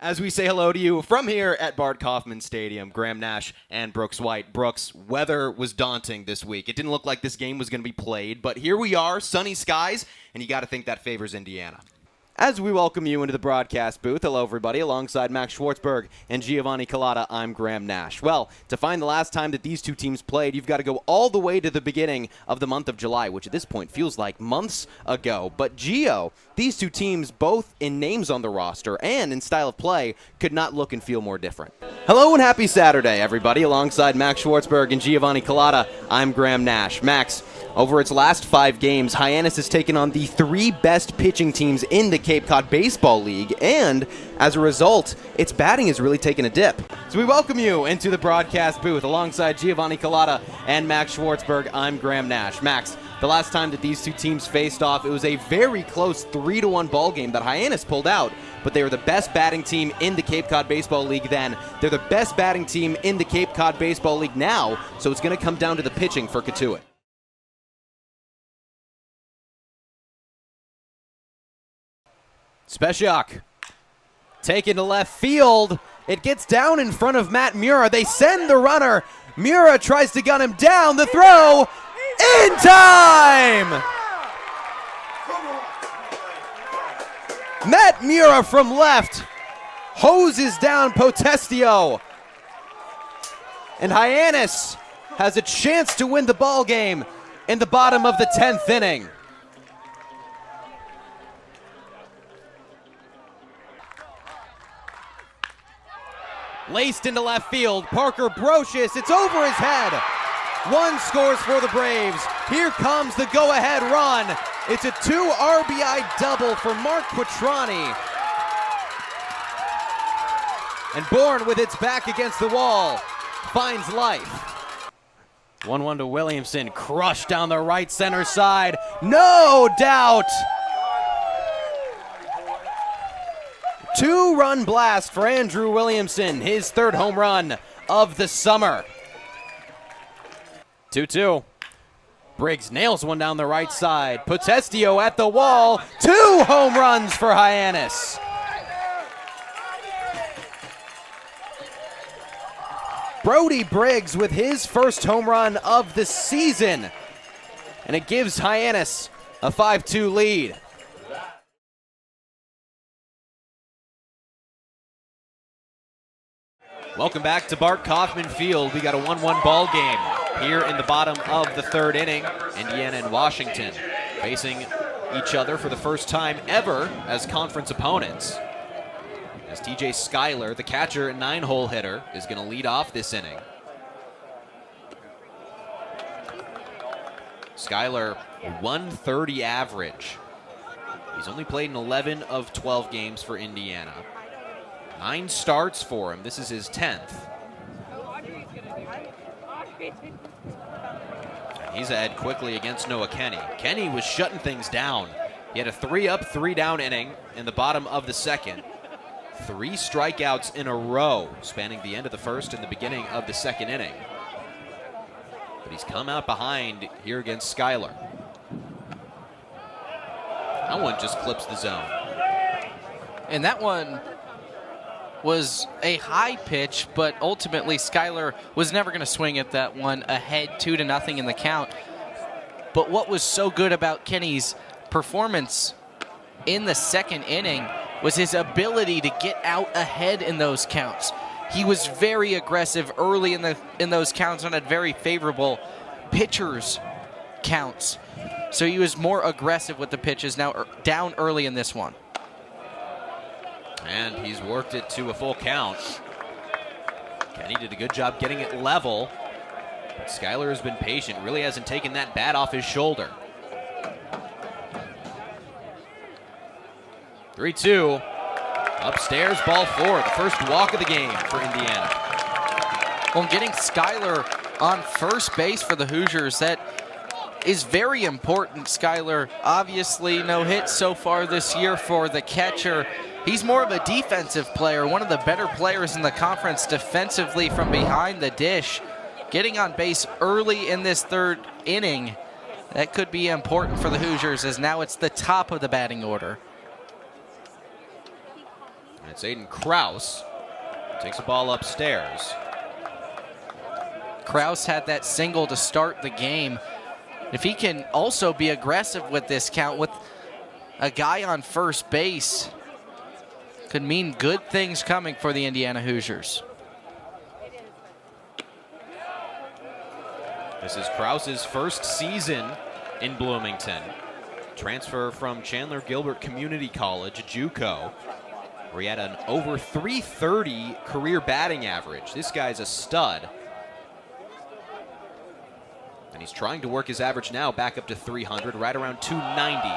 As we say hello to you from here at Bart Kaufman Stadium, Graham Nash and Brooks White. Brooks, weather was daunting this week. It didn't look like this game was going to be played, but here we are, sunny skies, and you got to think that favors Indiana. As we welcome you into the broadcast booth, hello everybody, alongside Max Schwartzberg and Giovanni Collada, I'm Graham Nash. Well, to find the last time that these two teams played, you've got to go all the way to the beginning of the month of July, which at this point feels like months ago. But Gio, these two teams, both in names on the roster and in style of play, could not look and feel more different. Hello and happy Saturday, everybody, alongside Max Schwartzberg and Giovanni Collada, I'm Graham Nash. Max, over its last 5 games, Hyannis has taken on the 3 best pitching teams in the Cape Cod Baseball League, and as a result, its batting has really taken a dip. So we welcome you into the broadcast booth alongside Giovanni Collada and Max Schwartzberg. I'm Graham Nash. Max, the last time that these two teams faced off, it was a very close 3-1 ball game that Hyannis pulled out, but they were the best batting team in the Cape Cod Baseball League then. They're the best batting team in the Cape Cod Baseball League now, so it's going to come down to the pitching for Cotuit. Speciak taken to left field. It gets down in front of Matt Mura. They send the runner. Mura tries to gun him down. The throw in time. Matt Mura from left hoses down Potestio. And Hyannis has a chance to win the ball game in the bottom of the 10th inning. Laced into left field, Parker Brocious, it's over his head. 1 scores for the Braves. Here comes the go-ahead run. It's a 2 RBI double for Mark Quattrani. And Bourne, with its back against the wall, finds life. 1-1 to Williamson, crushed down the right center side. No doubt. 2-run blast for Andrew Williamson, his 3rd home run of the summer. 2-2. Briggs nails one down the right side. Potestio at the wall. 2 home runs for Hyannis. Brody Briggs with his 1st home run of the season. And it gives Hyannis a 5-2 lead. Welcome back to Bart Kaufman Field. We got a 1-1 ball game here in the bottom of the 3rd inning. Indiana and Washington facing each other for the first time ever as conference opponents. As TJ Schuyler, the catcher and 9-hole hitter, is going to lead off this inning. Schuyler, a 130 average. He's only played in 11 of 12 games for Indiana. 9 starts for him. This is his 10th. He's ahead quickly against Noah Kenny. Kenny was shutting things down. He had a 3-up, 3-down inning in the bottom of the 2nd. 3 strikeouts in a row, spanning the end of the 1st and the beginning of the 2nd inning. But he's come out behind here against Schuyler. That one just clips the zone. And that one was a high pitch, but ultimately Schuyler was never going to swing at that one, ahead 2-0 in the count. But what was so good about Kenny's performance in the 2nd inning was his ability to get out ahead in those counts. He was very aggressive early in those counts and had very favorable pitchers counts. So he was more aggressive with the pitches now down early in this one. And he's worked it to a full count. Kenny did a good job getting it level. But Schuyler has been patient, really hasn't taken that bat off his shoulder. 3-2. Upstairs, ball 4, the first walk of the game for Indiana. Well, getting Schuyler on first base for the Hoosiers, that is very important. Schuyler, obviously no hits so far this year for the catcher. He's more of a defensive player, one of the better players in the conference defensively from behind the dish. Getting on base early in this 3rd inning, that could be important for the Hoosiers, as now it's the top of the batting order. And it's Aiden Krause. Takes the ball upstairs. Krause had that single to start the game. If he can also be aggressive with this count with a guy on first base, could mean good things coming for the Indiana Hoosiers. This is Krause's first season in Bloomington. Transfer from Chandler Gilbert Community College, JUCO, where he had an over .330 career batting average. This guy's a stud. And he's trying to work his average now back up to 300, right around 290.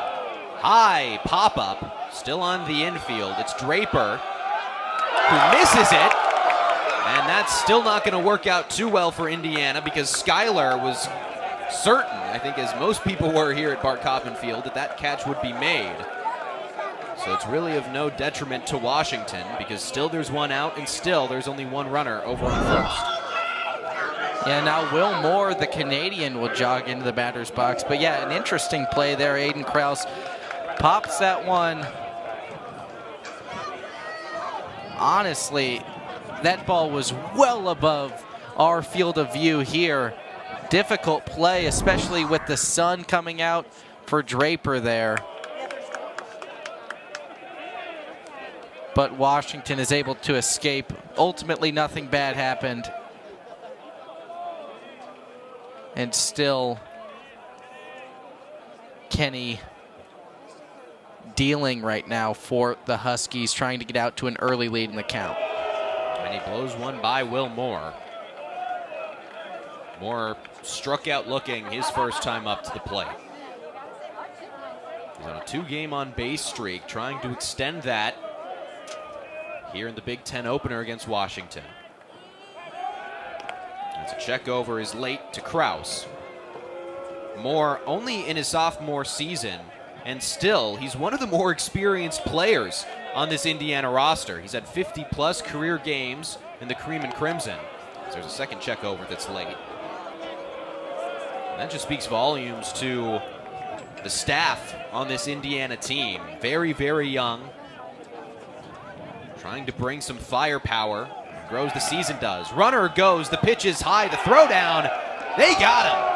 High pop-up, still on the infield. It's Draper, who misses it. And that's still not going to work out too well for Indiana because Schuyler was certain, I think as most people were here at Bart Kaufman Field, that that catch would be made. So it's really of no detriment to Washington because still there's one out and still there's only one runner over on first. Yeah, now Will Moore, the Canadian, will jog into the batter's box. But yeah, an interesting play there. Aiden Krause pops that one. Honestly, that ball was well above our field of view here. Difficult play, especially with the sun coming out for Draper there. But Washington is able to escape. Ultimately, nothing bad happened. And still, Kenny dealing right now for the Huskies, trying to get out to an early lead in the count. And he blows one by Will Moore. Moore struck out looking his first time up to the plate. He's on a 2-game on-base streak, trying to extend that here in the Big Ten opener against Washington. As a check over is late to Krause. Moore only in his sophomore season, and still he's one of the more experienced players on this Indiana roster. He's had 50-plus career games in the Cream and Crimson. So there's a second check over that's late. And that just speaks volumes to the staff on this Indiana team. Very, very young. Trying to bring some firepower. Grows the season does. Runner goes. The pitch is high. The throw down. They got him.